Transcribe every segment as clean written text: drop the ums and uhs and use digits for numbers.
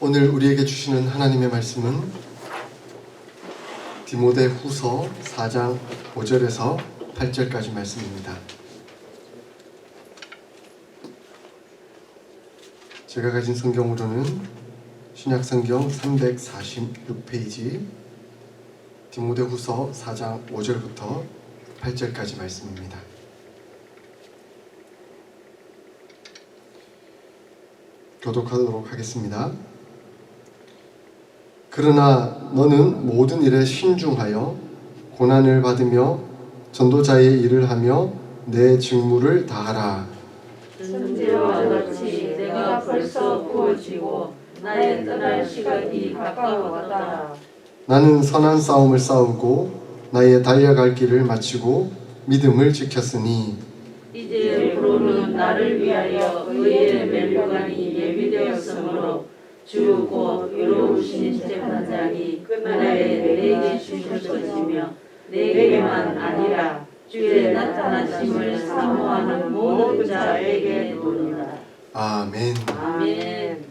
오늘 우리에게 주시는 하나님의 말씀은 디모데후서 4장 5절에서 8절까지 말씀입니다. 제가 가진 성경으로는 신약성경 346페이지 디모데후서 4장 5절부터 8절까지 말씀입니다. 교독하도록 하겠습니다. 그러나 너는 모든 일에 신중하여 고난을 받으며 전도자의 일을 하며 내 직무를 다하라. 선지와 같이 내가 벌써 구워지고 나의 떠날 시각이 가까웠다. 나는 선한 싸움을 싸우고 나의 달려갈 길을 마치고 믿음을 지켰으니 이제 앞으로는 나를 위하여 의의 면류관이 예비되었으므로 주 곧 의로우신 재판장이 끝날에 내게 주실 것이며 내게만 아니라 주의 나타나심을 사모하는 모든 자에게 도리라. 아멘. 아멘.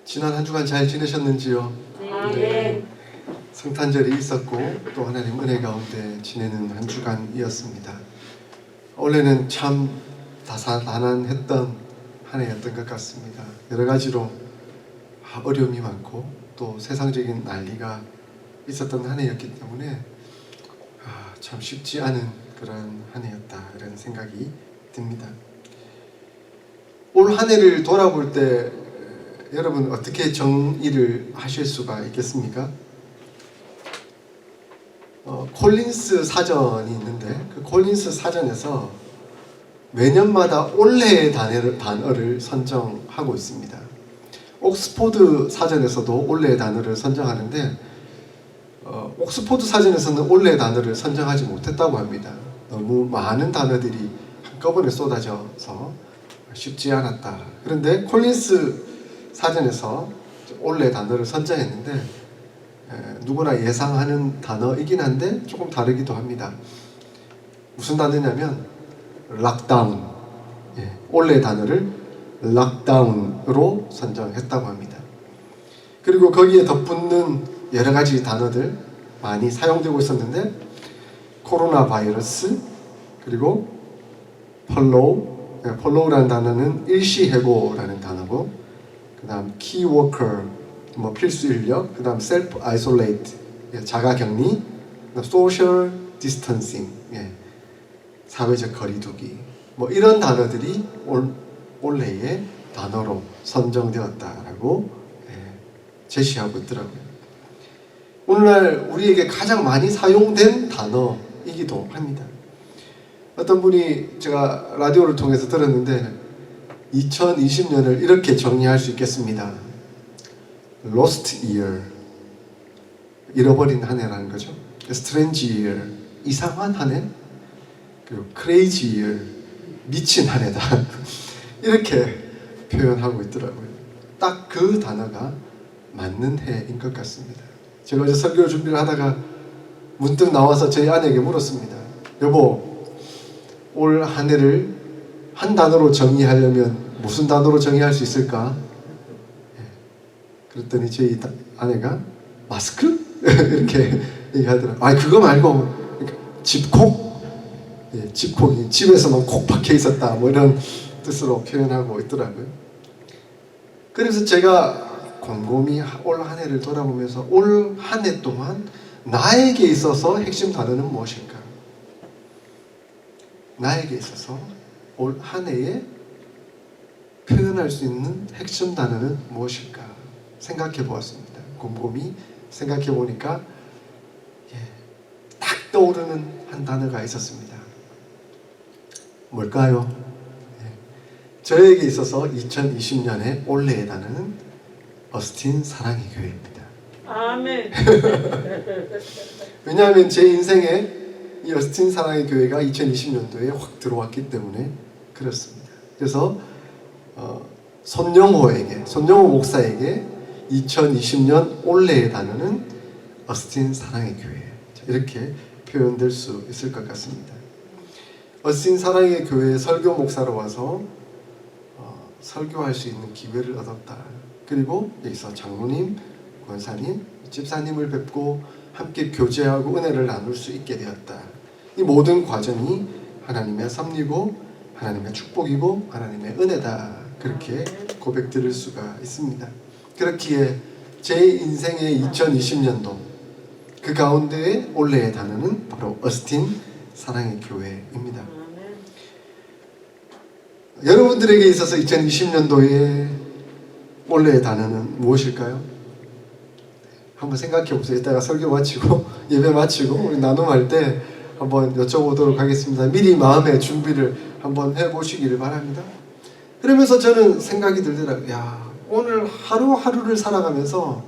지난 한 주간 잘 지내셨는지요? 아멘. 성탄절이 있었고 또 하나님 은혜 가운데 지내는 한 주간이었습니다. 원래는 참 다사다난했던 한 해였던 것 같습니다. 여러 가지로 어려움이 많고 또 세상적인 난리가 있었던 한 해였기 때문에 참 쉽지 않은 그런 한 해였다 이런 생각이 듭니다. 올 한 해를 돌아볼 때 여러분 어떻게 정의를 하실 수가 있겠습니까? 콜린스 사전이 있는데 그 콜린스 사전에서 매년마다 올해의 단어를 선정하고 있습니다. 옥스포드 사전에서도 올해의 단어를 선정하는데 옥스포드 사전에서는 올해의 단어를 선정하지 못했다고 합니다. 너무 많은 단어들이 한꺼번에 쏟아져서 쉽지 않았다. 그런데 콜린스 사전에서 올해의 단어를 선정했는데 누구나 예상하는 단어이긴 한데 조금 다르기도 합니다. 무슨 단어냐면 락다운. 올해의 단어를 락다운으로 선정했다고 합니다. 그리고 거기에 덧붙는 여러 가지 단어들 많이 사용되고 있었는데 코로나 바이러스 그리고 펄로우라는 단어는 일시해고라는 단어고 그 다음 키워커 필수 인력, 그 다음 셀프 아이솔레이트, 자가격리, 소셜 디스턴싱, 사회적 거리두기, 이런 단어들이 올해의 단어로 선정되었다라고 제시하고 있더라고요. 오늘날 우리에게 가장 많이 사용된 단어이기도 합니다. 어떤 분이 제가 라디오를 통해서 들었는데 2020년을 이렇게 정리할 수 있겠습니다. Lost year, 잃어버린 한 해라는 거죠. Strange year, 이상한 한 해. 그리고 Crazy year, 미친 한 해다. 이렇게 표현하고 있더라고요. 딱 그 단어가 맞는 해인 것 같습니다. 제가 어제 설교 준비를 하다가 문득 나와서 저희 아내에게 물었습니다. 여보, 올 한 해를 한 단어로 정의하려면 무슨 단어로 정의할 수 있을까? 그랬더니 저희 아내가 마스크? 이렇게 얘기하더라고요. 그거 말고 집콕? 집콕이 집에서만 콕 박혀 있었다 이런 뜻으로 표현하고 있더라고요. 그래서 제가 곰곰이 올 한 해를 돌아보면서 올 한 해 동안 나에게 있어서 핵심 단어는 무엇일까? 나에게 있어서 올 한 해에 표현할 수 있는 핵심 단어는 무엇일까? 생각해 보았습니다. 곰곰이 생각해 보니까 딱 떠오르는 한 단어가 있었습니다. 뭘까요? 저에게 있어서 2020년의 올해의 단어는 어스틴 사랑의 교회입니다. 아멘. 왜냐하면 제 인생에 이 어스틴 사랑의 교회가 2020년도에 확 들어왔기 때문에 그렇습니다. 그래서 손영호 목사에게 2020년 올해의 단어는 어스틴 사랑의 교회 이렇게 표현될 수 있을 것 같습니다. 어스틴 사랑의 교회 설교 목사로 와서 설교할 수 있는 기회를 얻었다. 그리고 여기서 장로님, 권사님, 집사님을 뵙고 함께 교제하고 은혜를 나눌 수 있게 되었다. 이 모든 과정이 하나님의 섭리고 하나님의 축복이고 하나님의 은혜다. 그렇게 고백드릴 수가 있습니다. 그렇기에 제 인생의 2020년도 그 가운데에 올해의 단어는 바로 어스틴 사랑의 교회입니다. 여러분들에게 있어서 2020년도에 올해의 단어는 무엇일까요? 한번 생각해 보세요. 이따가 설교 마치고 예배 마치고 우리 나눔할 때 한번 여쭤보도록 하겠습니다. 미리 마음의 준비를 한번 해보시기를 바랍니다. 그러면서 저는 생각이 들더라고요. 야, 오늘 하루하루를 살아가면서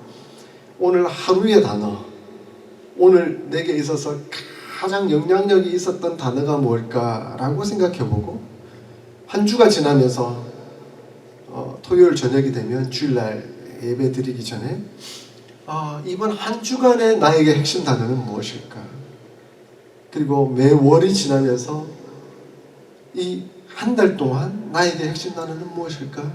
오늘 하루의 단어, 오늘 내게 있어서 가장 영향력이 있었던 단어가 뭘까라고 생각해보고 한 주가 지나면서 토요일 저녁이 되면 주일날 예배 드리기 전에 이번 한 주간의 나에게 핵심 단어는 무엇일까? 그리고 매월이 지나면서 이 한 달 동안 나에게 핵심 단어는 무엇일까?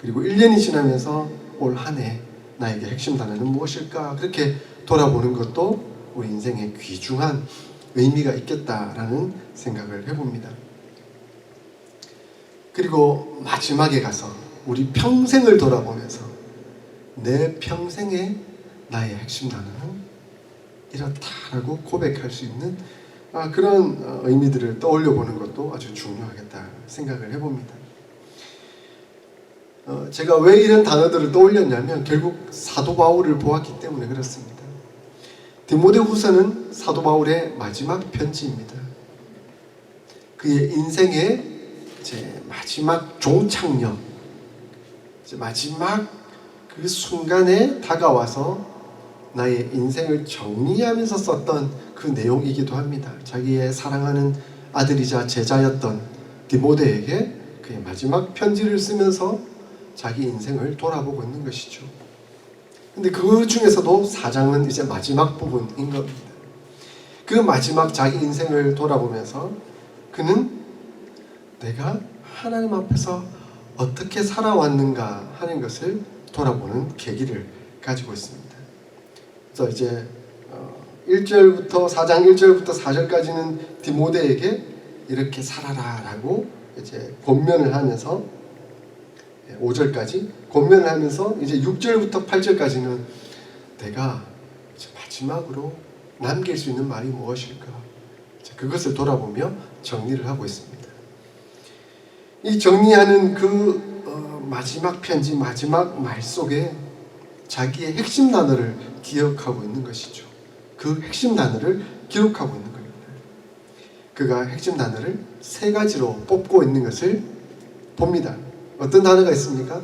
그리고 1년이 지나면서 올 한 해 나에게 핵심 단어는 무엇일까? 그렇게 돌아보는 것도 우리 인생에 귀중한 의미가 있겠다라는 생각을 해봅니다. 그리고 마지막에 가서 우리 평생을 돌아보면서 내 평생에 나의 핵심 단어는 이렇다라고 고백할 수 있는 그런 의미들을 떠올려 보는 것도 아주 중요하겠다 생각을 해봅니다. 제가 왜 이런 단어들을 떠올렸냐면 결국 사도 바울을 보았기 때문에 그렇습니다. 디모데후서는 사도 바울의 마지막 편지입니다. 그의 인생의 이제 마지막 종착역, 이제 마지막 그 순간에 다가와서 나의 인생을 정리하면서 썼던 그 내용이기도 합니다. 자기의 사랑하는 아들이자 제자였던 디모데에게 그의 마지막 편지를 쓰면서 자기 인생을 돌아보고 있는 것이죠. 근데 그 중에서도 4장은 이제 마지막 부분인 겁니다. 그 마지막 자기 인생을 돌아보면서 그는 내가 하나님 앞에서 어떻게 살아왔는가 하는 것을 돌아보는 계기를 가지고 있습니다. 그래서 이제 1절부터 4장 1절부터 4절까지는 디모데에게 이렇게 살아라라고 이제 권면을 하면서 5절까지 권면을 하면서 이제 6절부터 8절까지는 내가 이제 마지막으로 남길 수 있는 말이 무엇일까? 그것을 돌아보며 정리를 하고 있습니다. 이 정리하는 그 마지막 편지, 마지막 말 속에 자기의 핵심 단어를 기억하고 있는 것이죠. 그 핵심 단어를 기록하고 있는 겁니다. 그가 핵심 단어를 3가지로 뽑고 있는 것을 봅니다. 어떤 단어가 있습니까?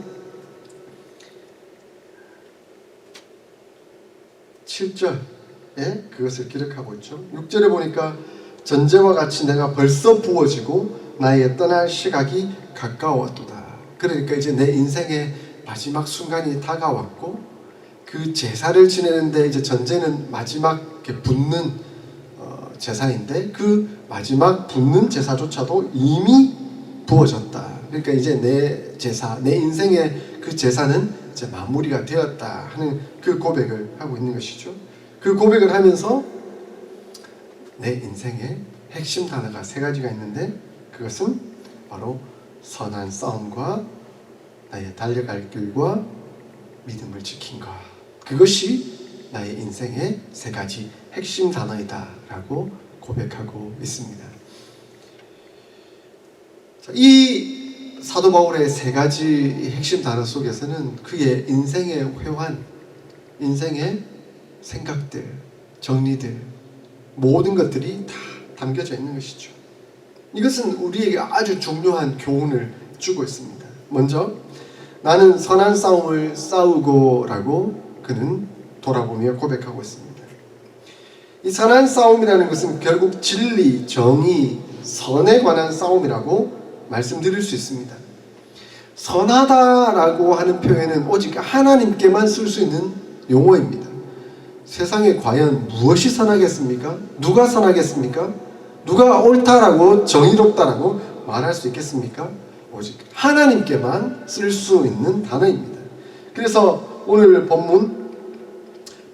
7절에 그것을 기록하고 있죠. 6절에 보니까 전제와 같이 내가 벌써 부어지고 나의 떠날 시각이 가까웠도다. 그러니까 이제 내 인생의 마지막 순간이 다가왔고 그 제사를 지내는데 이제 전제는 마지막 붙는 제사인데 그 마지막 붙는 제사조차도 이미 부어졌다. 그러니까 이제 내 제사, 내 인생의 그 제사는 이제 마무리가 되었다 하는 그 고백을 하고 있는 것이죠. 그 고백을 하면서 내 인생의 핵심 단어가 3가지가 있는데 그것은 바로 선한 싸움과 나의 달려갈 길과 믿음을 지킨 것. 그것이 나의 인생의 3가지 핵심 단어이다 라고 고백하고 있습니다. 이 사도 바울의 3가지 핵심 단어 속에서는 그의 인생의 회환, 인생의 생각들, 정리들, 모든 것들이 다 담겨져 있는 것이죠. 이것은 우리에게 아주 중요한 교훈을 주고 있습니다. 먼저 나는 선한 싸움을 싸우고 라고 그는 돌아보며 고백하고 있습니다. 이 선한 싸움이라는 것은 결국 진리, 정의, 선에 관한 싸움이라고 말씀드릴 수 있습니다. 선하다라고 하는 표현은 오직 하나님께만 쓸 수 있는 용어입니다. 세상에 과연 무엇이 선하겠습니까? 누가 선하겠습니까? 누가 옳다라고 정의롭다라고 말할 수 있겠습니까? 오직 하나님께만 쓸 수 있는 단어입니다. 그래서 오늘 본문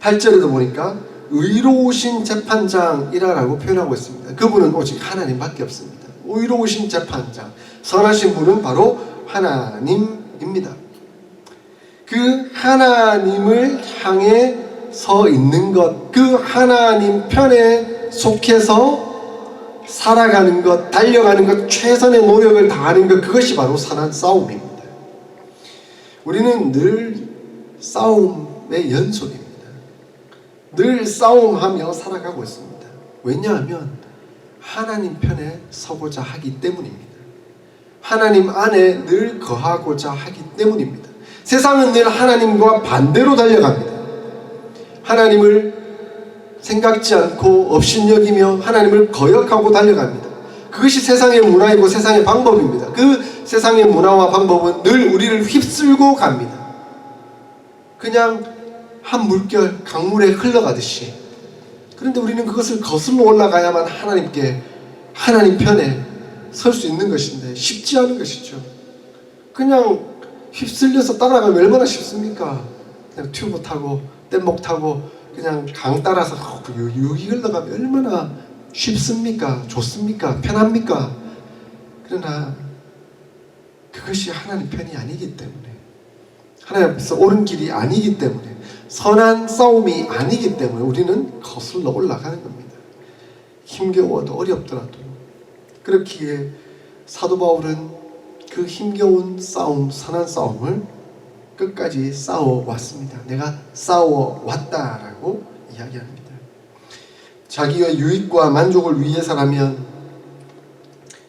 8절에도 보니까 의로우신 재판장이라고 표현하고 있습니다. 그분은 오직 하나님밖에 없습니다. 의로우신 재판장, 선하신 분은 바로 하나님입니다. 그 하나님을 향해 서 있는 것, 그 하나님 편에 속해서 살아가는 것, 달려가는 것, 최선의 노력을 다하는 것, 그것이 바로 선한 싸움입니다. 우리는 늘 싸움의 연속입니다. 늘 싸움하며 살아가고 있습니다. 왜냐하면 하나님 편에 서고자 하기 때문입니다. 하나님 안에 늘 거하고자 하기 때문입니다. 세상은 늘 하나님과 반대로 달려갑니다. 하나님을 생각지 않고 업신여기며 하나님을 거역하고 달려갑니다. 그것이 세상의 문화이고 세상의 방법입니다. 그 세상의 문화와 방법은 늘 우리를 휩쓸고 갑니다. 그냥 한 물결 강물에 흘러가듯이. 그런데 우리는 그것을 거슬러 올라가야만 하나님 편에 설 수 있는 것인데 쉽지 않은 것이죠. 그냥 휩쓸려서 따라가면 얼마나 쉽습니까? 그냥 튜브 타고 뗏목 타고 그냥 강 따라서 유유히 흘러가면 얼마나 쉽습니까? 좋습니까? 편합니까? 그러나 그것이 하나님 편이 아니기 때문에, 하나님 앞에서 옳은 길이 아니기 때문에, 선한 싸움이 아니기 때문에 우리는 거슬러 올라가는 겁니다. 힘겨워도 어렵더라도. 그렇기에 사도 바울은 그 힘겨운 싸움, 선한 싸움을 끝까지 싸워왔습니다. 내가 싸워왔다라고 이야기합니다. 자기의 유익과 만족을 위해서라면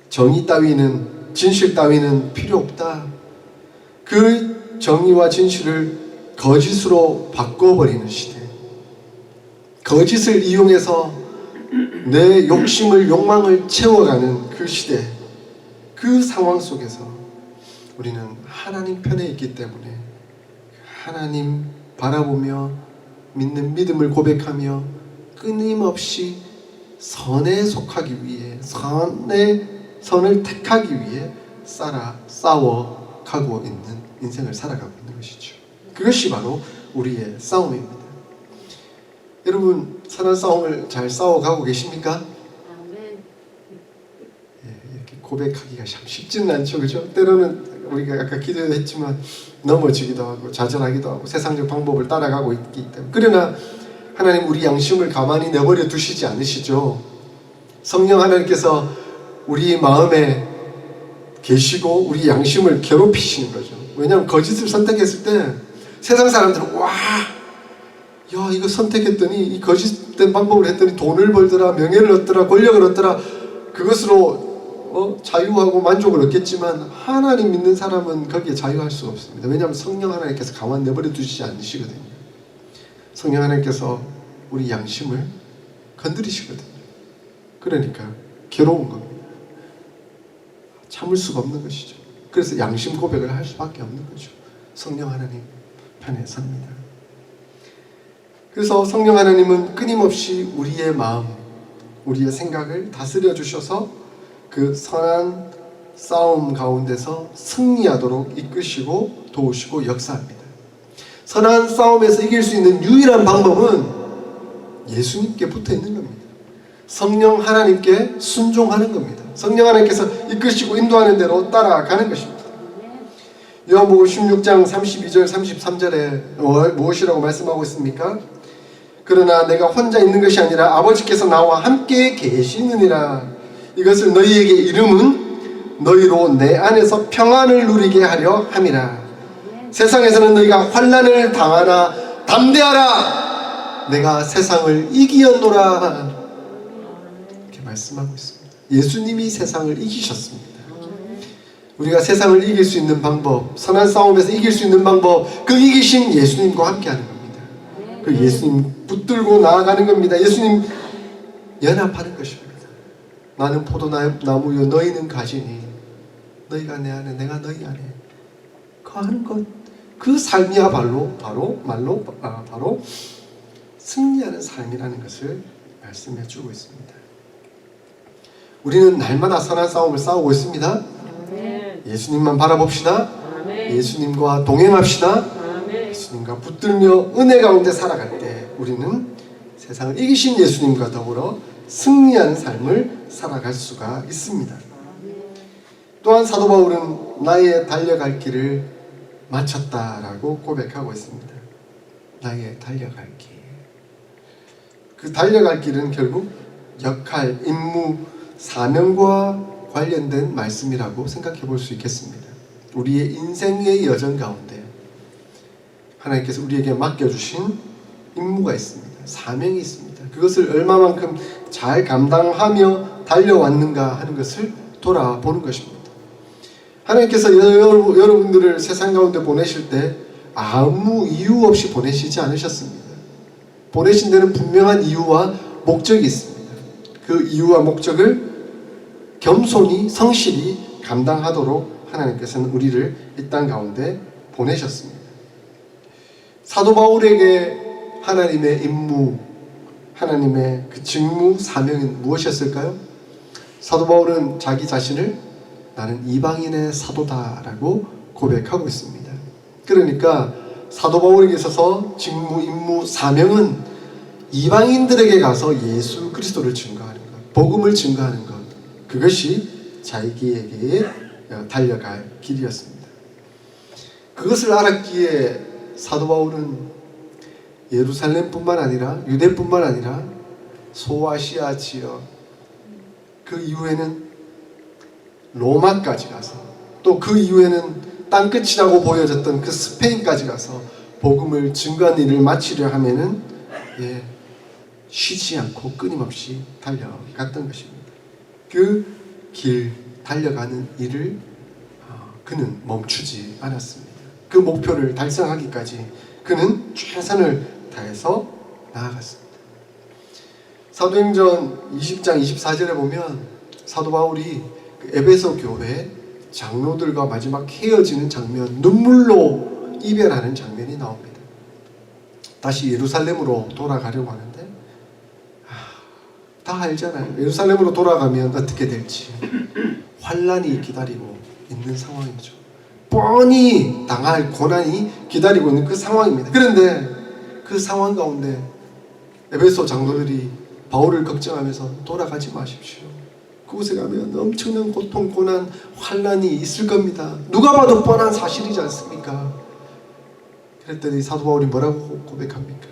정의 따위는, 진실 따위는 필요 없다. 그 정의와 진실을 거짓으로 바꿔버리는 시대, 거짓을 이용해서 내 욕망을 채워가는 그 시대, 그 상황 속에서 우리는 하나님 편에 있기 때문에 하나님 바라보며 믿는 믿음을 고백하며 끊임없이 선에 속하기 위해, 선을 택하기 위해 싸워가고 있는 인생을 살아가고 있는 것이죠. 그것이 바로 우리의 싸움입니다. 여러분, 선한 싸움을 잘 싸워가고 계십니까? 이렇게 고백하기가 참 쉽지는 않죠, 그죠? 때로는 우리가 아까 기도도 했지만 넘어지기도 하고 좌절하기도 하고 세상적 방법을 따라가고 있기 때문에. 그러나 하나님 우리 양심을 가만히 내버려 두시지 않으시죠. 성령 하나님께서 우리 마음에 계시고 우리 양심을 괴롭히시는 거죠. 왜냐하면 거짓을 선택했을 때 세상 사람들은 와, 야, 이거 선택했더니, 이 거짓된 방법을 했더니 돈을 벌더라, 명예를 얻더라, 권력을 얻더라, 그것으로 자유하고 만족을 얻겠지만 하나님 믿는 사람은 거기에 자유할 수가 없습니다. 왜냐하면 성령 하나님께서 가만 내버려 두시지 않으시거든요. 성령 하나님께서 우리 양심을 건드리시거든요. 그러니까 괴로운 겁니다. 참을 수가 없는 것이죠. 그래서 양심 고백을 할 수밖에 없는 거죠. 성령 하나님 편에 섭니다. 그래서 성령 하나님은 끊임없이 우리의 마음, 우리의 생각을 다스려 주셔서 그 선한 싸움 가운데서 승리하도록 이끄시고 도우시고 역사합니다. 선한 싸움에서 이길 수 있는 유일한 방법은 예수님께 붙어 있는 겁니다. 성령 하나님께 순종하는 겁니다. 성령 하나님께서 이끄시고 인도하는 대로 따라가는 것입니다. 요한복음 16장 32절 33절에 무엇이라고 말씀하고 있습니까? 그러나 내가 혼자 있는 것이 아니라 아버지께서 나와 함께 계시느니라. 이것을 너희에게 이름은 너희로 내 안에서 평안을 누리게 하려 함이라. 세상에서는 너희가 환난을 당하나 담대하라. 내가 세상을 이기었노라. 이렇게 말씀하고 있습니다. 예수님이 세상을 이기셨습니다. 우리가 세상을 이길 수 있는 방법, 선한 싸움에서 이길 수 있는 방법, 그 이기신 예수님과 함께하는 겁니다. 그 예수님 붙들고 나아가는 겁니다. 예수님 연합하는 것입니다. 나는 포도나무요 너희는 가지니 너희가 내 안에 내가 너희 안에 거하는 것, 그 삶이야말로 바로 승리하는 삶이라는 것을 말씀해 주고 있습니다. 우리는 날마다 선한 싸움을 싸우고 있습니다. 아멘. 예수님만 바라봅시다. 아멘. 예수님과 동행합시다. 아멘. 예수님과 붙들며 은혜 가운데 살아갈 때 우리는 세상을 이기신 예수님과 더불어 승리하는 삶을 살아갈 수가 있습니다. 또한 사도 바울은 나의 달려갈 길을 마쳤다라고 고백하고 있습니다. 나의 달려갈 길. 그 달려갈 길은 결국 역할, 임무, 사명과 관련된 말씀이라고 생각해 볼 수 있겠습니다. 우리의 인생의 여정 가운데 하나님께서 우리에게 맡겨주신 임무가 있습니다. 사명이 있습니다. 그것을 얼마만큼 잘 감당하며 달려왔는가 하는 것을 돌아보는 것입니다. 하나님께서 여러분들을 세상 가운데 보내실 때 아무 이유 없이 보내시지 않으셨습니다. 보내신 데는 분명한 이유와 목적이 있습니다. 그 이유와 목적을 겸손히 성실히 감당하도록 하나님께서는 우리를 이 땅 가운데 보내셨습니다. 사도 바울에게 하나님의 임무, 하나님의 그 직무, 사명은 무엇이었을까요? 사도 바울은 자기 자신을 나는 이방인의 사도다라고 고백하고 있습니다. 그러니까 사도 바울에게 있어서 직무, 임무, 사명은 이방인들에게 가서 예수 그리스도를 증거하는 것, 복음을 증거하는 것, 그것이 자기에게 달려갈 길이었습니다. 그것을 알았기에 사도 바울은 예루살렘뿐만 아니라 유대뿐만 아니라 소아시아 지역, 그 이후에는 로마까지 가서, 또 그 이후에는 땅끝이라고 보여졌던 그 스페인까지 가서 복음을 증거하는 일을 마치려 하면은 쉬지 않고 끊임없이 달려갔던 것입니다. 그 길 달려가는 일을 그는 멈추지 않았습니다. 그 목표를 달성하기까지 그는 최선을 다해서 나아갔습니다. 사도행전 20장 24절에 보면 사도 바울이 그 에베소 교회 장로들과 마지막 헤어지는 장면, 눈물로 이별하는 장면이 나옵니다. 다시 예루살렘으로 돌아가려고 하는데 다 알잖아요. 예루살렘으로 돌아가면 어떻게 될지 환란이 기다리고 있는 상황이죠. 뻔히 당할 고난이 기다리고 있는 그 상황입니다. 그런데 그 상황 가운데 에베소 장로들이 바울을 걱정하면서 돌아가지 마십시오. 그곳에 가면 엄청난 고통, 고난, 환란이 있을 겁니다. 누가 봐도 뻔한 사실이지 않습니까? 그랬더니 사도 바울이 뭐라고 고백합니까?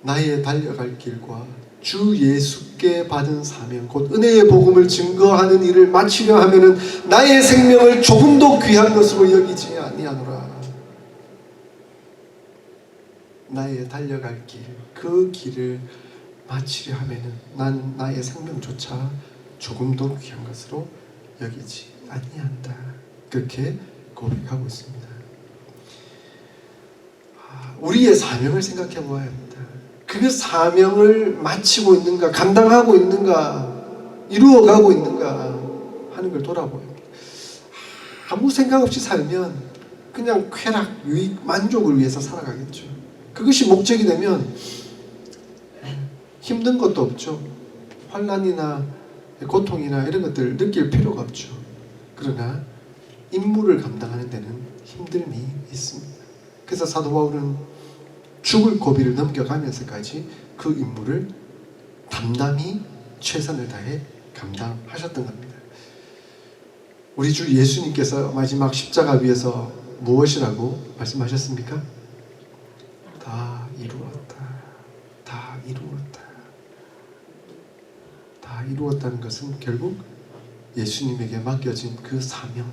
나의 달려갈 길과 주 예수께 받은 사명, 곧 은혜의 복음을 증거하는 일을 마치려 하면은 나의 생명을 조금도 귀한 것으로 여기지 아니하노라. 나의 달려갈 길, 그 길을 마치려 하면은 난 나의 생명조차 조금도 귀한 것으로 여기지 아니한다. 그렇게 고백하고 있습니다. 우리의 사명을 생각해 보아야 합니다. 그 사명을 마치고 있는가, 감당하고 있는가, 이루어가고 있는가 하는 걸 돌아보아야 합니다. 아무 생각 없이 살면 그냥 쾌락, 유익, 만족을 위해서 살아가겠죠. 그것이 목적이 되면 힘든 것도 없죠. 환난이나 고통이나 이런 것들을 느낄 필요가 없죠. 그러나 임무를 감당하는 데는 힘듦이 있습니다. 그래서 사도 바울은 죽을 고비를 넘겨가면서까지 그 임무를 담담히 최선을 다해 감당하셨던 겁니다. 우리 주 예수님께서 마지막 십자가 위에서 무엇이라고 말씀하셨습니까? 다 이루었다. 다 이루었다. 다 이루었다는 것은 결국 예수님에게 맡겨진 그 사명,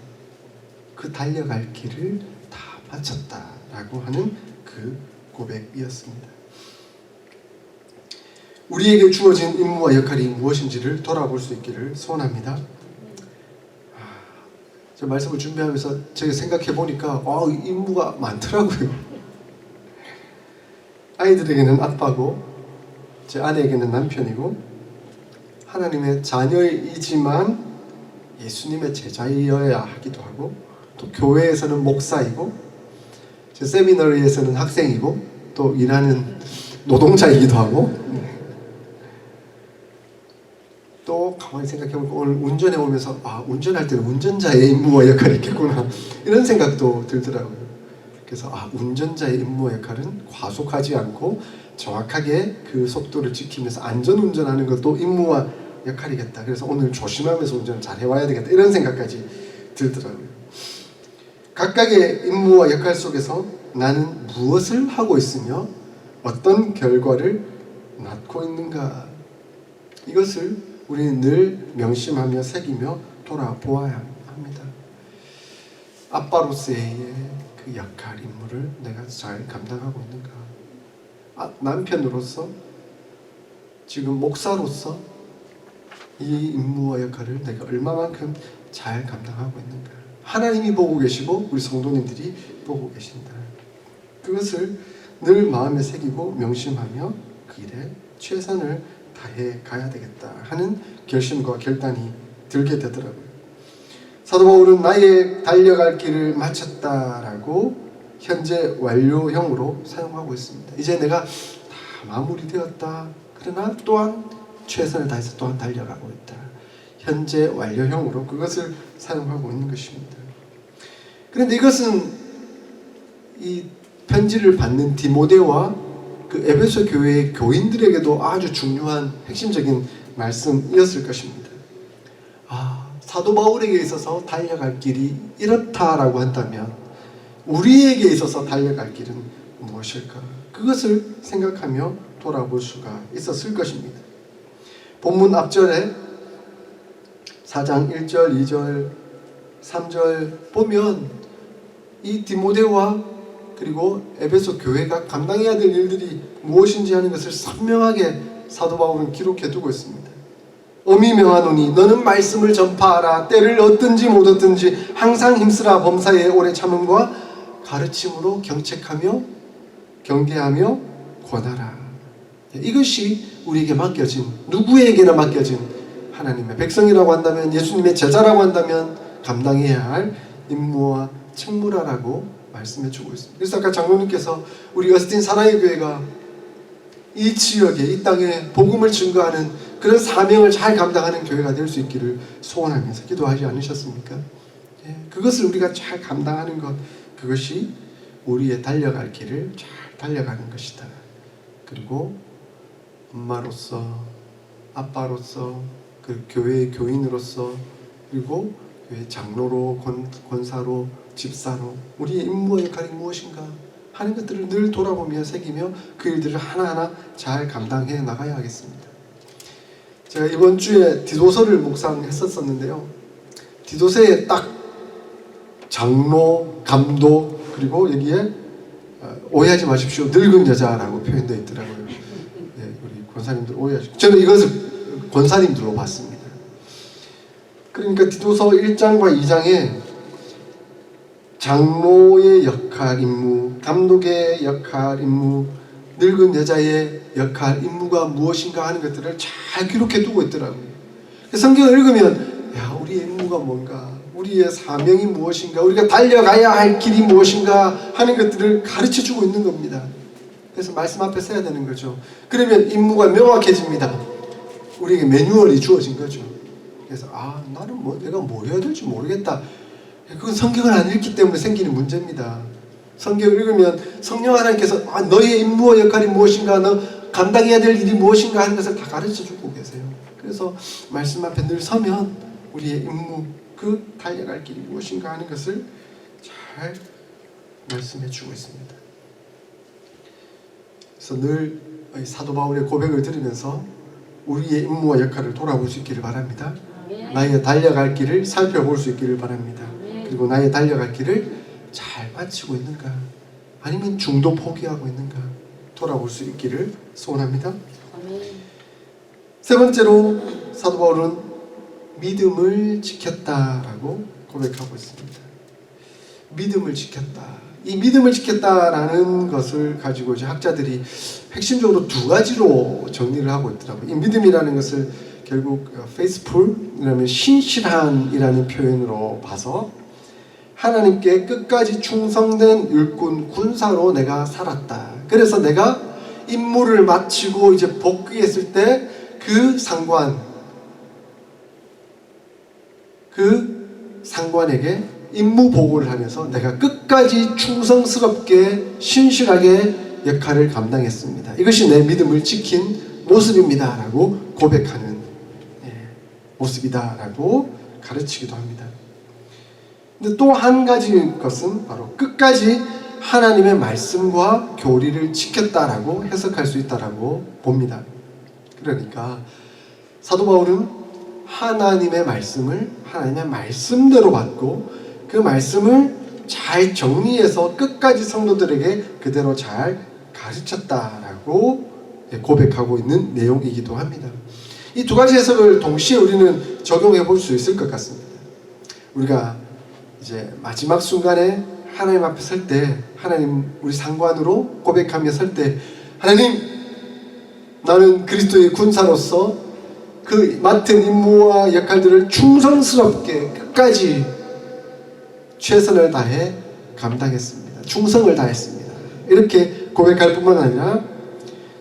그 달려갈 길을 다 마쳤다라고 하는 그 고백이었습니다. 우리에게 주어진 임무와 역할이 무엇인지를 돌아볼 수 있기를 소원합니다. 저 말씀을 준비하면서 제가 생각해 보니까 임무가 많더라고요. 아이들에게는 아빠고, 제 아내에게는 남편이고, 하나님의 자녀이지만 예수님의 제자이어야 하기도 하고, 또 교회에서는 목사이고, 제 세미너리에서는 학생이고, 또 일하는 노동자이기도 하고, 또 가만히 가만히 생각해보니까 오늘 운전해 오면서 운전할 때는 운전자의 임무와 역할이 있겠구나 이런 생각도 들더라고요. 그래서 운전자의 임무와 역할은 과속하지 않고 정확하게 그 속도를 지키면서 안전운전하는 것도 임무와 역할이겠다. 그래서 오늘 조심하면서 운전을 잘 해와야 되겠다 이런 생각까지 들더라고요. 각각의 임무와 역할 속에서 나는 무엇을 하고 있으며 어떤 결과를 낳고 있는가, 이것을 우리는 늘 명심하며 새기며 돌아보아야 합니다. 아빠로서의 그 역할, 임무를 내가 잘 감당하고 있는가, 남편으로서, 지금 목사로서 이 임무와 역할을 내가 얼마만큼 잘 감당하고 있는가. 하나님이 보고 계시고 우리 성도님들이 보고 계신다. 그것을 늘 마음에 새기고 명심하며 그 일에 최선을 다해 가야 되겠다 하는 결심과 결단이 들게 되더라고요. 사도 바울은 나의 달려갈 길을 마쳤다라고 현재 완료형으로 사용하고 있습니다. 이제 내가 다 마무리되었다. 그러나 또한 최선을 다해서 또한 달려가고 있다. 현재 완료형으로 그것을 사용하고 있는 것입니다. 그런데 이것은 이 편지를 받는 디모데와 그 에베소 교회의 교인들에게도 아주 중요한 핵심적인 말씀이었을 것입니다. 사도 바울에게 있어서 달려갈 길이 이렇다라고 한다면 우리에게 있어서 달려갈 길은 무엇일까? 그것을 생각하며 돌아볼 수가 있었을 것입니다. 본문 앞절에 4장 1절, 2절, 3절 보면 이 디모데와 그리고 에베소 교회가 감당해야 될 일들이 무엇인지 하는 것을 선명하게 사도 바울은 기록해 두고 있습니다. 엄히 명하노니 너는 말씀을 전파하라. 때를 얻든지 못 얻든지 항상 힘쓰라. 범사에 오래 참음과 가르침으로 경책하며 경계하며 권하라. 이것이 우리에게 맡겨진, 누구에게나 맡겨진 하나님의 백성이라고 한다면, 예수님의 제자라고 한다면 감당해야 할 임무와 책무라고 말씀해 주고 있습니다. 그래서 아까 장로님께서 우리 어스틴 사랑의 교회가 이 지역에, 이 땅에 복음을 증거하는 그런 사명을 잘 감당하는 교회가 될 수 있기를 소원하면서 기도하지 않으셨습니까? 그것을 우리가 잘 감당하는 것, 그것이 우리의 달려갈 길을 잘 달려가는 것이다. 그리고 엄마로서, 아빠로서, 그 교회의 교인으로서, 그리고 교회 장로로, 권사로, 집사로 우리의 임무와 역할이 무엇인가 하는 것들을 늘 돌아보며 새기며 그 일들을 하나하나 잘 감당해 나가야 하겠습니다. 제가 이번 주에 디도서를 묵상했었는데요. 디도서에 딱 장로, 감독, 그리고 여기에 오해하지 마십시오. 늙은 여자라고 표현되어 있더라고요. 우리 권사님들 오해하십시오. 저는 이것을 권사님들로 봤습니다. 그러니까 디도서 1장과 2장에 장로의 역할, 임무, 감독의 역할, 임무, 늙은 여자의 역할, 임무가 무엇인가 하는 것들을 잘 기록해 두고 있더라고요. 성경을 읽으면 우리의 임무가 뭔가, 우리의 사명이 무엇인가, 우리가 달려가야 할 길이 무엇인가 하는 것들을 가르쳐 주고 있는 겁니다. 그래서 말씀 앞에 서야 되는 거죠. 그러면 임무가 명확해집니다. 우리에게 매뉴얼이 주어진 거죠. 그래서 나는 내가 뭘 해야 될지 모르겠다. 그건 성경을 안 읽기 때문에 생기는 문제입니다. 성경을 읽으면 성령 하나님께서 너의 임무와 역할이 무엇인가, 너 감당해야 될 일이 무엇인가 하는 것을 다 가르쳐주고 계세요. 그래서 말씀 앞에 늘 서면 우리의 임무, 그 달려갈 길이 무엇인가 하는 것을 잘 말씀해주고 있습니다. 그래서 늘 사도 바울의 고백을 들으면서 우리의 임무와 역할을 돌아볼 수 있기를 바랍니다. 나의 달려갈 길을 살펴볼 수 있기를 바랍니다. 그리고 나의 달려갈 길을 잘 마치고 있는가, 아니면 중도 포기하고 있는가 돌아볼 수 있기를 소원합니다. 세 번째로 사도 바울은 믿음을 지켰다라고 고백하고 있습니다. 믿음을 지켰다. 이 믿음을 지켰다라는 것을 가지고 이제 학자들이 핵심적으로 두 가지로 정리를 하고 있더라고요. 이 믿음이라는 것을 결국 faithful이라는 신실한이라는 표현으로 봐서 하나님께 끝까지 충성된 일꾼, 군사로 내가 살았다. 그래서 내가 임무를 마치고 이제 복귀했을 때 그 상관, 그 상관에게 임무 보고를 하면서 내가 끝까지 충성스럽게 신실하게 역할을 감당했습니다. 이것이 내 믿음을 지킨 모습입니다 라고 고백하는 모습이다 라고 가르치기도 합니다. 근데 또 한 가지 것은 바로 끝까지 하나님의 말씀과 교리를 지켰다라고 해석할 수 있다라고 봅니다. 그러니까 사도 바울은 하나님의 말씀을 하나님의 말씀대로 받고 그 말씀을 잘 정리해서 끝까지 성도들에게 그대로 잘 가르쳤다라고 고백하고 있는 내용이기도 합니다. 이 두 가지 해석을 동시에 우리는 적용해 볼 수 있을 것 같습니다. 우리가 이제 마지막 순간에 하나님 앞에 설 때, 하나님 우리 상관으로 고백하며 설 때, 하나님 나는 그리스도의 군사로서 그 맡은 임무와 역할들을 충성스럽게 끝까지 최선을 다해 감당했습니다. 충성을 다했습니다. 이렇게 고백할 뿐만 아니라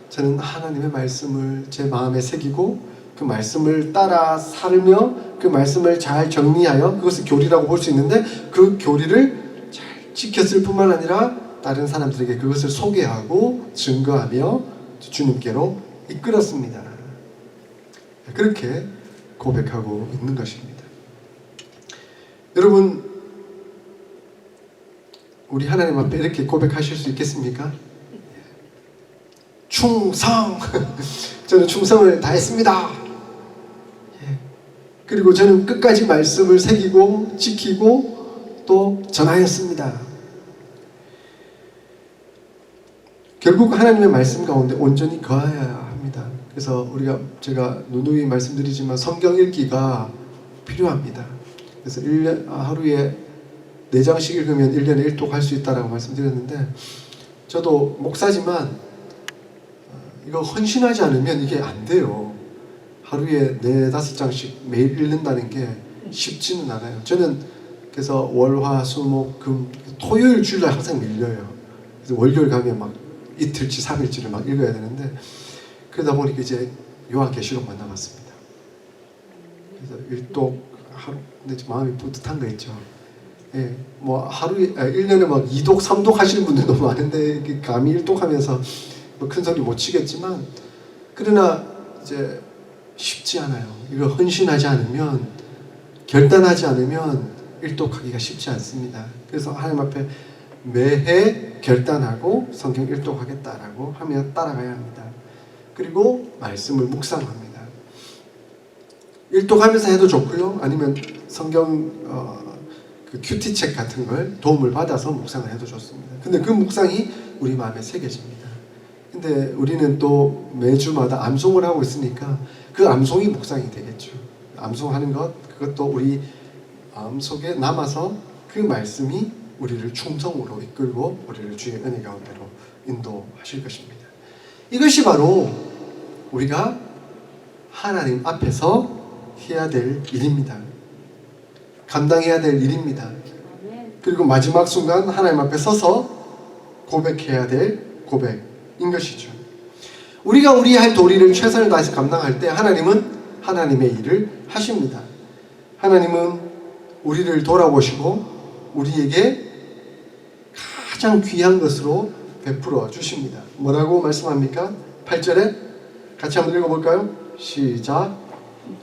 저는 하나님의 말씀을 제 마음에 새기고 그 말씀을 따라 살며 그 말씀을 잘 정리하여 그것을 교리라고 볼 수 있는데 그 교리를 잘 지켰을 뿐만 아니라 다른 사람들에게 그것을 소개하고 증거하며 주님께로 이끌었습니다. 그렇게 고백하고 있는 것입니다. 여러분, 우리 하나님 앞에 이렇게 고백하실 수 있겠습니까? 충성! 저는 충성을 다했습니다. 그리고 저는 끝까지 말씀을 새기고 지키고 또 전하였습니다. 결국 하나님의 말씀 가운데 온전히 거해야 합니다. 그래서 제가 누누이 말씀드리지만 성경 읽기가 필요합니다. 그래서 하루에 4장씩 읽으면 1년에 1독 할 수 있다라고 말씀드렸는데 저도 목사지만 이거 헌신하지 않으면 이게 안 돼요. 하루에 4-5장씩 매일 읽는다는 게 쉽지는 않아요. 저는 그래서 월, 화, 수, 목, 금, 토요일, 주일날 항상 밀려요. 그래서 월요일 가면 막 이틀치, 3일치를 막 읽어야 되는데 그러다 보니까 이제 요한계시록만 남았습니다. 그래서 1독 하루, 근데 마음이 뿌듯한 거 있죠. 예, 뭐 하루에 1년에 막 2독, 3독 하시는 분들도 많은데 감히 1독 하면서 뭐 큰 소리 못 치겠지만 그러나 이제 쉽지 않아요. 이거 헌신하지 않으면 결단하지 않으면 1독 하기가 쉽지 않습니다. 그래서 하나님 앞에 매해 결단하고 성경 1독 하겠다라고 하며 따라가야 합니다. 그리고 말씀을 묵상합니다. 1독 하면서 해도 좋고요. 아니면 성경 그 큐티책 같은 걸 도움을 받아서 묵상을 해도 좋습니다. 근데 그 묵상이 우리 마음에 새겨집니다. 근데 우리는 또 매주마다 암송을 하고 있으니까 그 암송이 묵상이 되겠죠. 암송하는 것, 그것도 우리 마음속에 남아서 그 말씀이 우리를 충성으로 이끌고 우리를 주의 은혜 가운데로 인도하실 것입니다. 이것이 바로 우리가 하나님 앞에서 해야 될 일입니다. 감당해야 될 일입니다. 그리고 마지막 순간 하나님 앞에 서서 고백해야 될 고백인 것이죠. 우리가 우리 할 도리를 최선을 다해서 감당할 때 하나님은 하나님의 일을 하십니다. 하나님은 우리를 돌아보시고 우리에게 가장 귀한 것으로 베풀어 주십니다. 뭐라고 말씀합니까? 8절에 같이 한번 읽어볼까요? 시작.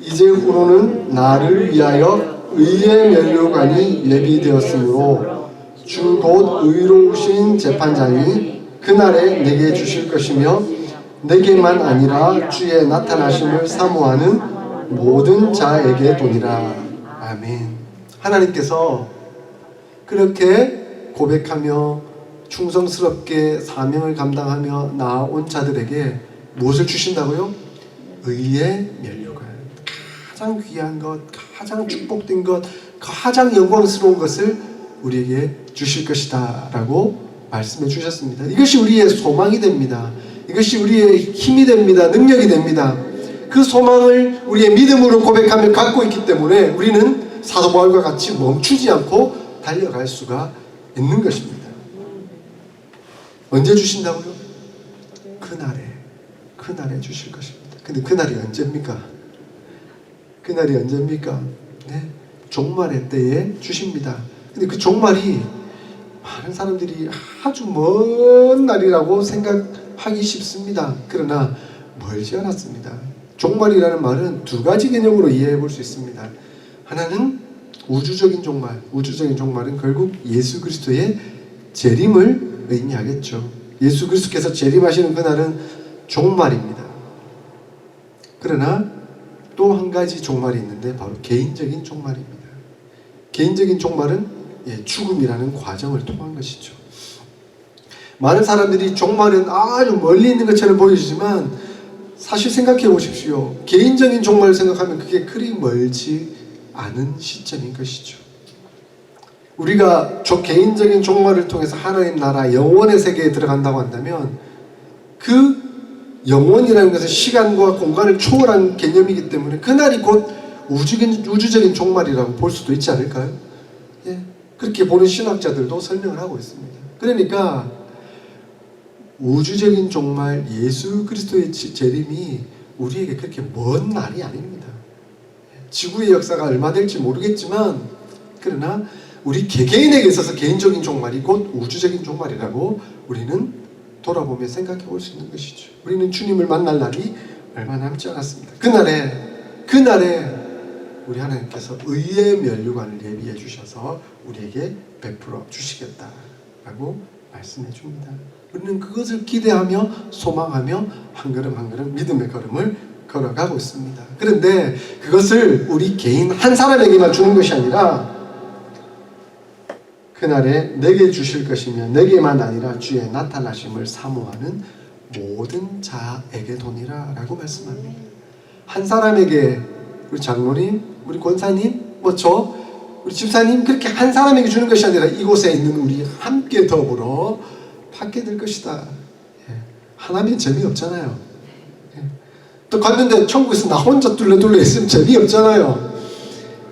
이제 후로는 나를 위하여 의의 면류관이 예비되었으므로 주 곧 의로우신 재판장이 그날에 내게 주실 것이며 내게만 아니라 주의 나타나심을 사모하는 모든 자에게 도니라. 아멘. 하나님께서 그렇게 고백하며 충성스럽게 사명을 감당하며 나아온 자들에게 무엇을 주신다고요? 의의 면류관. 가장 귀한 것, 가장 축복된 것, 가장 영광스러운 것을 우리에게 주실 것이다 라고 말씀해 주셨습니다. 이것이 우리의 소망이 됩니다. 이것이 우리의 힘이 됩니다. 능력이 됩니다. 그 소망을 우리의 믿음으로 고백하며 갖고 있기 때문에 우리는 사도 바울과 같이 멈추지 않고 달려갈 수가 있는 것입니다. 언제 주신다고요? 그날에 주실 것입니다. 근데 그날이 언제입니까? 그날이 언제입니까? 네? 종말의 때에 주십니다. 근데 그 종말이 많은 사람들이 아주 먼 날이라고 생각하기 쉽습니다. 그러나 멀지 않았습니다. 종말이라는 말은 두 가지 개념으로 이해해 볼 수 있습니다. 하나는 우주적인 종말, 우주적인 종말은 결국 예수 그리스도의 재림을 의미하겠죠. 예수 그리스도께서 재림하시는 그날은 종말입니다. 그러나 또 한 가지 종말이 있는데 바로 개인적인 종말입니다. 개인적인 종말은 죽음이라는 과정을 통한 것이죠. 많은 사람들이 종말은 아주 멀리 있는 것처럼 보여지지만 사실 생각해 보십시오. 개인적인 종말을 생각하면 그게 그리 멀지 않은 시점인 것이죠. 우리가 개인적인 종말을 통해서 하나님 나라 영원의 세계에 들어간다고 한다면 그 영원이라는 것은 시간과 공간을 초월한 개념이기 때문에 그날이 곧 우주적인 종말이라고 볼 수도 있지 않을까요? 그렇게 보는 신학자들도 설명을 하고 있습니다. 그러니까 우주적인 종말 예수 그리스도의 재림이 우리에게 그렇게 먼 날이 아닙니다. 지구의 역사가 얼마 될지 모르겠지만 그러나 우리 개개인에게 있어서 개인적인 종말이 곧 우주적인 종말이라고 우리는 돌아보며 생각해 볼 수 있는 것이죠. 우리는 주님을 만날 날이 얼마 남지 않았습니다. 그날에 우리 하나님께서 의의 면류관을 예비해 주셔서 우리에게 베풀어 주시겠다라고 말씀해 줍니다. 우리는 그것을 기대하며 소망하며 한 걸음 한 걸음 믿음의 걸음을 걸어가고 있습니다. 그런데 그것을 우리 개인 한 사람에게만 주는 것이 아니라 그날에 내게 주실 것이며 내게만 아니라 주의 나타나심을 사모하는 모든 자에게 도니라 라고 말씀합니다. 한 사람에게 우리 장로님, 우리 권사님, 우리 집사님 그렇게 한 사람에게 주는 것이 아니라 이곳에 있는 우리 함께 더불어 받게 될 것이다. 하나면 재미없잖아요. 또 갔는데 천국에서 나 혼자 뚫레뚫레 있으면 재미없잖아요.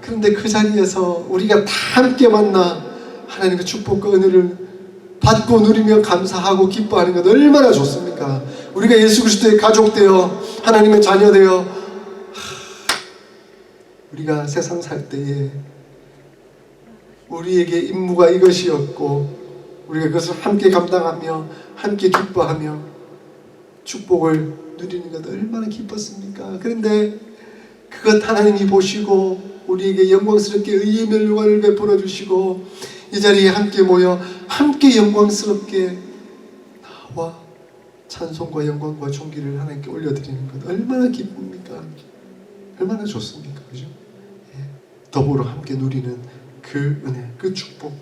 그런데 그 자리에서 우리가 다 함께 만나 하나님의 축복과 은혜를 받고 누리며 감사하고 기뻐하는 것 얼마나 좋습니까? 우리가 예수 그리스도의 가족 되어 하나님의 자녀 되어 우리가 세상 살 때에 우리에게 임무가 이것이었고 우리가 그것을 함께 감당하며 함께 기뻐하며 축복을 누리는 것 얼마나 기뻤습니까? 그런데 그것 하나님이 보시고 우리에게 영광스럽게 의의 면류관을 베풀어 주시고 이 자리에 함께 모여 함께 영광스럽게 나와 찬송과 영광과 존귀를 하나님께 올려드리는 것 얼마나 기쁩니까? 얼마나 좋습니까? 그죠? 더불어 함께 누리는 그 은혜, 그 축복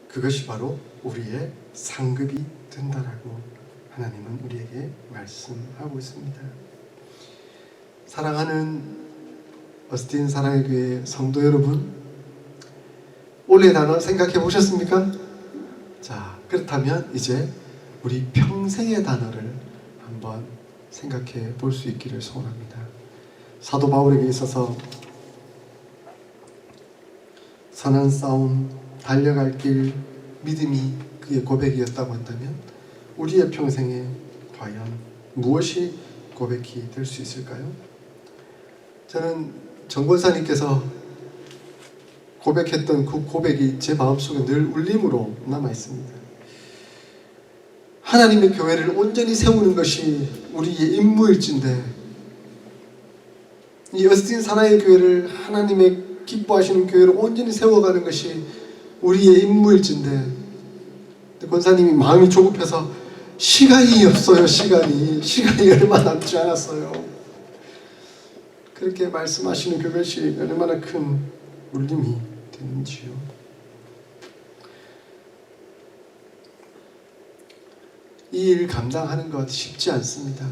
그것이 바로 우리의 상급이 된다라고 하나님은 우리에게 말씀하고 있습니다. 사랑하는 어스틴 사랑의 교회 성도 여러분, 올해 단어 생각해 보셨습니까? 자, 그렇다면 이제 우리 평생의 단어를 한번 생각해 볼 수 있기를 소원합니다. 사도 바울에게 있어서 선한 싸움, 달려갈 길, 믿음이 그의 고백이었다고 한다면 우리의 평생에 과연 무엇이 고백이 될 수 있을까요? 저는 정 권사님께서 고백했던 그 고백이 제 마음속에 늘 울림으로 남아 있습니다. 하나님의 교회를 온전히 세우는 것이 우리의 임무일진데 이 어스틴 사나의 교회를 하나님의 기뻐하시는 교회를 온전히 세워가는 것이 우리의 임무일진데 권사님이 마음이 조급해서 시간이 없어요. 시간이 얼마 남지 않았어요. 그렇게 말씀하시는 그것이 얼마나 큰 울림이 되는지요. 이 일 감당하는 것 쉽지 않습니다.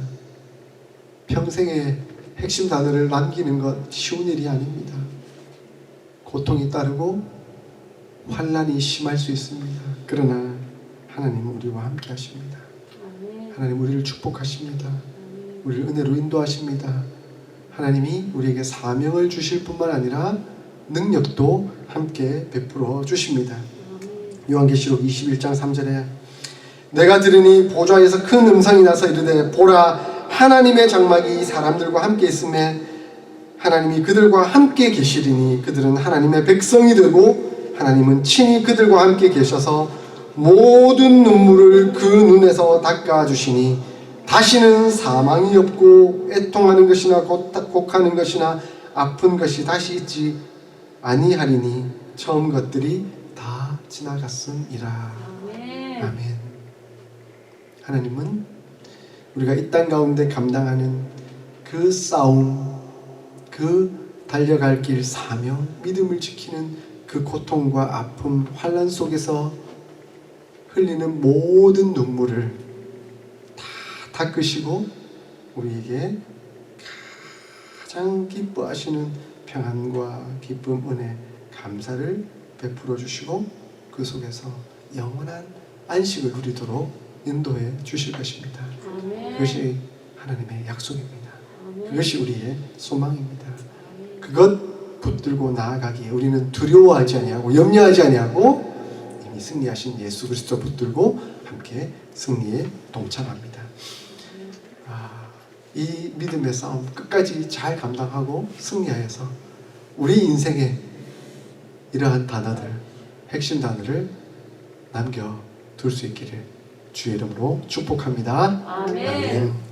평생의 핵심 단어를 남기는 것 쉬운 일이 아닙니다. 고통이 따르고 환난이 심할 수 있습니다. 그러나 하나님은 우리와 함께 하십니다. 하나님 우리를 축복하십니다. 우리를 은혜로 인도하십니다. 하나님이 우리에게 사명을 주실 뿐만 아니라 능력도 함께 베풀어 주십니다. 요한계시록 21장 3절에 내가 들으니 보좌에서 큰 음성이 나서 이르되 보라 하나님의 장막이 사람들과 함께 있음에 하나님이 그들과 함께 계시리니 그들은 하나님의 백성이 되고 하나님은 친히 그들과 함께 계셔서 모든 눈물을 그 눈에서 닦아주시니 다시는 사망이 없고 애통하는 것이나 곡하는 것이나 아픈 것이 다시 있지 아니하리니 처음 것들이 다 지나갔음이라. 아멘. 하나님은 우리가 이 땅 가운데 감당하는 그 싸움, 그 달려갈 길 사명, 믿음을 지키는 그 고통과 아픔, 환난 속에서 흘리는 모든 눈물을 다 닦으시고 우리에게 가장 기뻐하시는 평안과 기쁨, 은혜, 감사를 베풀어 주시고 그 속에서 영원한 안식을 누리도록 인도해 주실 것입니다. 그것이 하나님의 약속입니다. 그것이 우리의 소망입니다. 그것 붙들고 나아가기에 우리는 두려워하지 아니하고 염려하지 아니하고 이미 승리하신 예수 그리스도 붙들고 함께 승리에 동참합니다. 이 믿음의 싸움 끝까지 잘 감당하고 승리하여서 우리 인생에 이러한 단어들, 핵심 단어를 남겨둘 수 있기를 주의 이름으로 축복합니다. 아멘. 아멘.